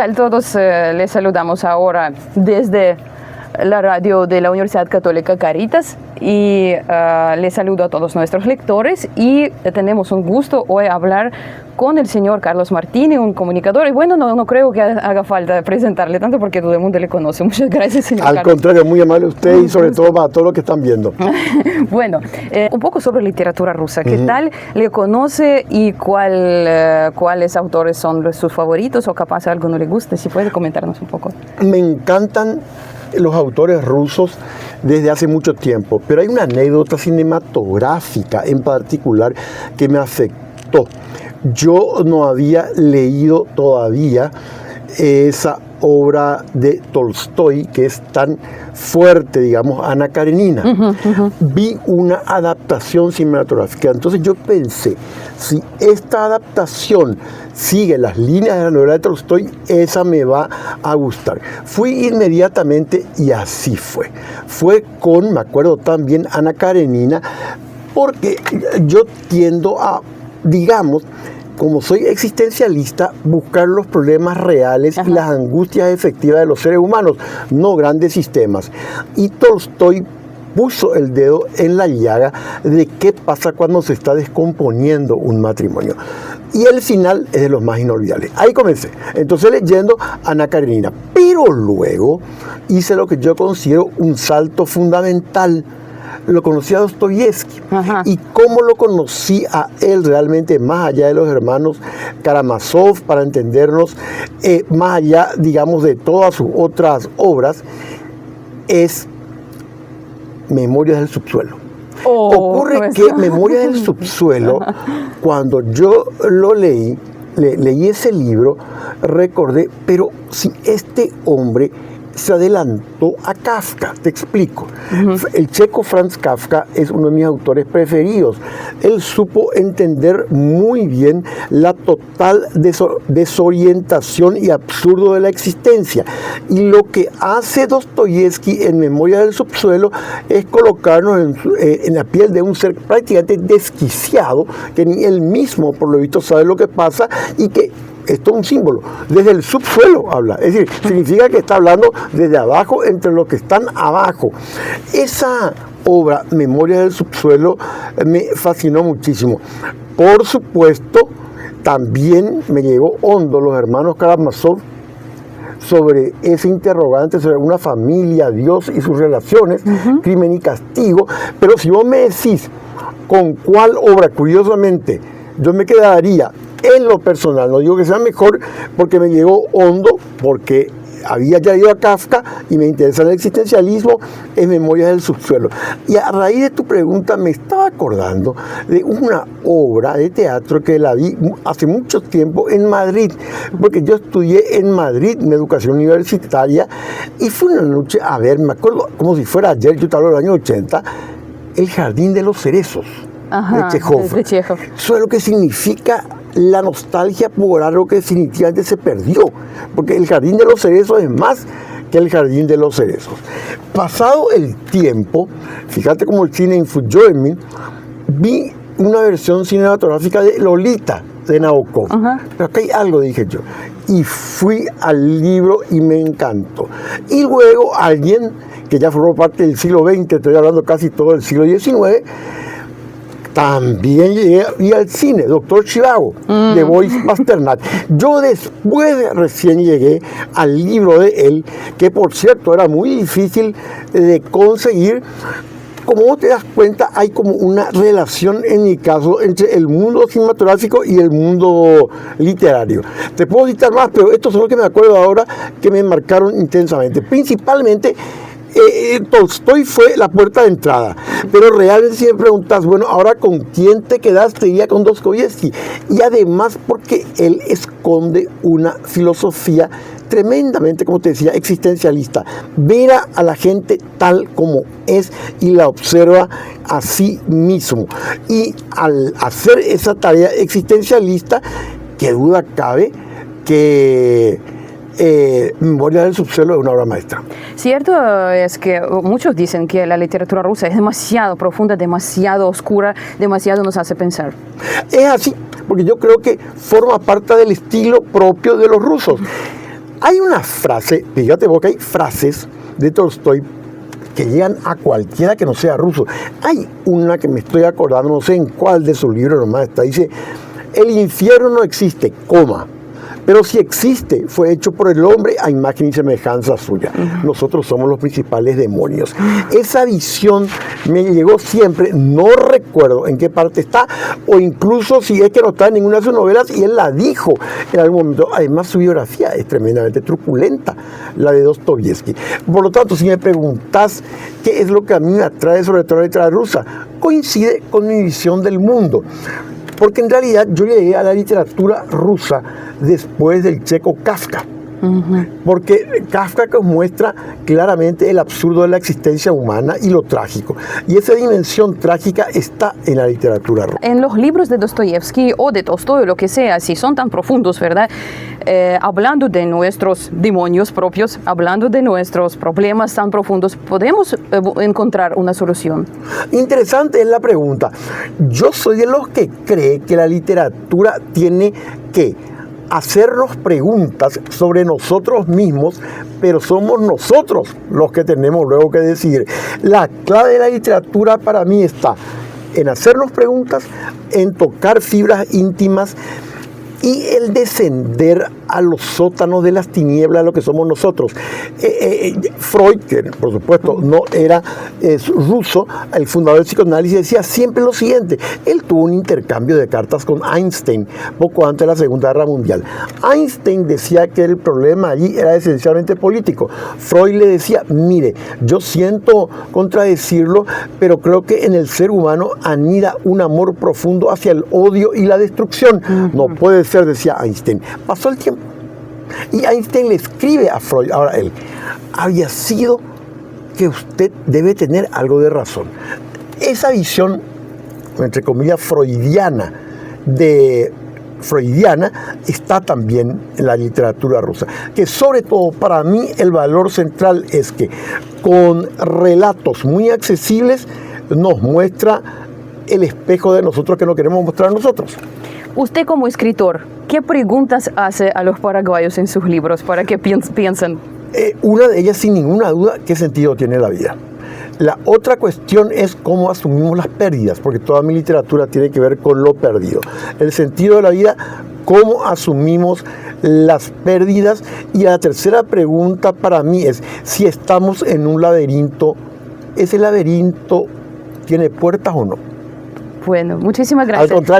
A todos les saludamos ahora desde la radio de la Universidad Católica Caritas y les saludo a todos nuestros lectores y tenemos un gusto hoy hablar con el señor Carlos Martini, un comunicador, y bueno, no creo que haga falta presentarle tanto porque todo el mundo le conoce. Muchas gracias, señor Carlos. Al contrario, muy amable usted y sobre todo para todos los que están viendo. Bueno, un poco sobre literatura rusa. ¿Qué tal le conoce y cuáles autores son sus favoritos o capaz a alguno le guste? Si puede comentarnos un poco. Me encantan los autores rusos desde hace mucho tiempo, pero hay una anécdota cinematográfica en particular que me afectó. Yo no había leído todavía esa obra de Tolstoy que es tan fuerte, digamos, Ana Karenina. Vi una adaptación cinematográfica. Entonces yo pensé, si esta adaptación sigue las líneas de la novela de Tolstoy, esa me va a gustar. Fui inmediatamente y así fue. Fue con, me acuerdo también, Ana Karenina, porque yo tiendo a, digamos, como soy existencialista, buscar los problemas reales y las angustias efectivas de los seres humanos, no grandes sistemas. Y Tolstoy puso el dedo en la llaga de qué pasa cuando se está descomponiendo un matrimonio. Y el final es de los más inolvidables. Ahí comencé. Entonces leyendo Ana Karenina. Pero luego hice lo que yo considero un salto fundamental. Lo conocí a Dostoyevsky. Y cómo lo conocí a él realmente, más allá de los hermanos Karamazov, para entendernos, más allá, digamos, de todas sus otras obras, es Memorias del Subsuelo. Ocurre que Memorias del Subsuelo, cuando yo lo leí ese libro, recordé, pero si este hombre se adelantó a Kafka, te explico. El checo Franz Kafka es uno de mis autores preferidos. Él supo entender muy bien la total desorientación y absurdo de la existencia. Y lo que hace Dostoyevsky en Memoria del Subsuelo es colocarnos en la piel de un ser prácticamente desquiciado, que ni él mismo, por lo visto, sabe lo que pasa y que esto es un símbolo. Desde el subsuelo habla. Es decir, significa que está hablando desde abajo, entre los que están abajo. Esa obra, Memorias del Subsuelo, me fascinó muchísimo. Por supuesto, también me llegó hondo los hermanos Karamazov sobre ese interrogante sobre una familia, Dios y sus relaciones, crimen y castigo. Pero si vos me decís con cuál obra, curiosamente, yo me quedaría en lo personal, no digo que sea mejor porque me llegó hondo, porque había ya ido a Kafka y me interesa el existencialismo, es Memorias del Subsuelo. Y a raíz de tu pregunta me estaba acordando de una obra de teatro que la vi hace mucho tiempo en Madrid, porque yo estudié en Madrid en educación universitaria y fui una noche a ver, me acuerdo como si fuera ayer, yo te hablo del año 80, El Jardín de los Cerezos de Chekhov. Eso es lo que significa la nostalgia por algo que definitivamente se perdió, porque el Jardín de los Cerezos es más que el Jardín de los Cerezos. Pasado el tiempo, fíjate cómo el cine influyó en mí, vi una versión cinematográfica de Lolita de Nabokov. Pero acá hay algo, dije yo, y fui al libro y me encantó. Y luego alguien que ya formó parte del siglo XX, estoy hablando casi todo del siglo XIX, también llegué al cine, Doctor Zhivago, de Boris Pasternak. Yo después recién llegué al libro de él, que por cierto era muy difícil de conseguir. Como vos te das cuenta, hay como una relación, en mi caso, entre el mundo cinematográfico y el mundo literario. Te puedo citar más, pero estos son los que me acuerdo ahora que me marcaron intensamente. Principalmente, Tolstoy fue la puerta de entrada, pero realmente si me preguntas, bueno, ahora ¿con quién te quedaste? Diría con Dostoyevsky, y además porque él esconde una filosofía tremendamente, como te decía, existencialista. Ver a la gente tal como es y la observa a sí mismo. Y al hacer esa tarea existencialista, qué duda cabe que Memorias del Subsuelo es una obra maestra. Cierto es que muchos dicen que la literatura rusa es demasiado profunda, demasiado oscura, demasiado nos hace pensar. Es así, porque yo creo que forma parte del estilo propio de los rusos. Hay una frase, fíjate vos que hay frases de Tolstoy que llegan a cualquiera que no sea ruso. Hay una que me estoy acordando, no sé en cuál de sus libros nomás está, dice, el infierno no existe, coma. Pero si existe, fue hecho por el hombre a imagen y semejanza suya. Nosotros somos los principales demonios. Esa visión me llegó siempre, no recuerdo en qué parte está, o incluso si es que no está en ninguna de sus novelas, y él la dijo en algún momento. Además, su biografía es tremendamente truculenta, la de Dostoyevsky. Por lo tanto, si me preguntas qué es lo que a mí me atrae sobre todo la literatura rusa, coincide con mi visión del mundo. Porque en realidad yo llegué a la literatura rusa después del checo Kafka. Porque Kafka muestra claramente el absurdo de la existencia humana y lo trágico. Y esa dimensión trágica está en la literatura rusa. En los libros de Dostoyevsky o de Tolstoy o lo que sea, si son tan profundos, ¿verdad? Hablando de nuestros demonios propios, hablando de nuestros problemas tan profundos, ¿podemos encontrar una solución? Interesante es la pregunta. Yo soy de los que cree que la literatura tiene que hacernos preguntas sobre nosotros mismos, pero somos nosotros los que tenemos luego que decidir. La clave de la literatura para mí está en hacernos preguntas, en tocar fibras íntimas y el descender a los sótanos de las tinieblas, lo que somos nosotros. Freud, que por supuesto no era ruso, el fundador del psicoanálisis, decía siempre lo siguiente. Él tuvo un intercambio de cartas con Einstein poco antes de la Segunda Guerra Mundial. Einstein decía que el problema allí era esencialmente político. Freud le decía, mire, yo siento contradecirlo, pero creo que en el ser humano anida un amor profundo hacia el odio y la destrucción. No puede ser, decía Einstein. Pasó el tiempo y Einstein le escribe a Freud, ahora él, había sido que usted debe tener algo de razón. Esa visión, entre comillas, freudiana, está también en la literatura rusa, que sobre todo para mí el valor central es que con relatos muy accesibles nos muestra el espejo de nosotros que no queremos mostrar a nosotros. Usted como escritor, ¿qué preguntas hace a los paraguayos en sus libros para que piensen? Una de ellas, sin ninguna duda, ¿qué sentido tiene la vida? La otra cuestión es cómo asumimos las pérdidas, porque toda mi literatura tiene que ver con lo perdido. El sentido de la vida, cómo asumimos las pérdidas. Y la tercera pregunta para mí es, si estamos en un laberinto, ¿ese laberinto tiene puertas o no? Bueno, muchísimas gracias. Al contrario.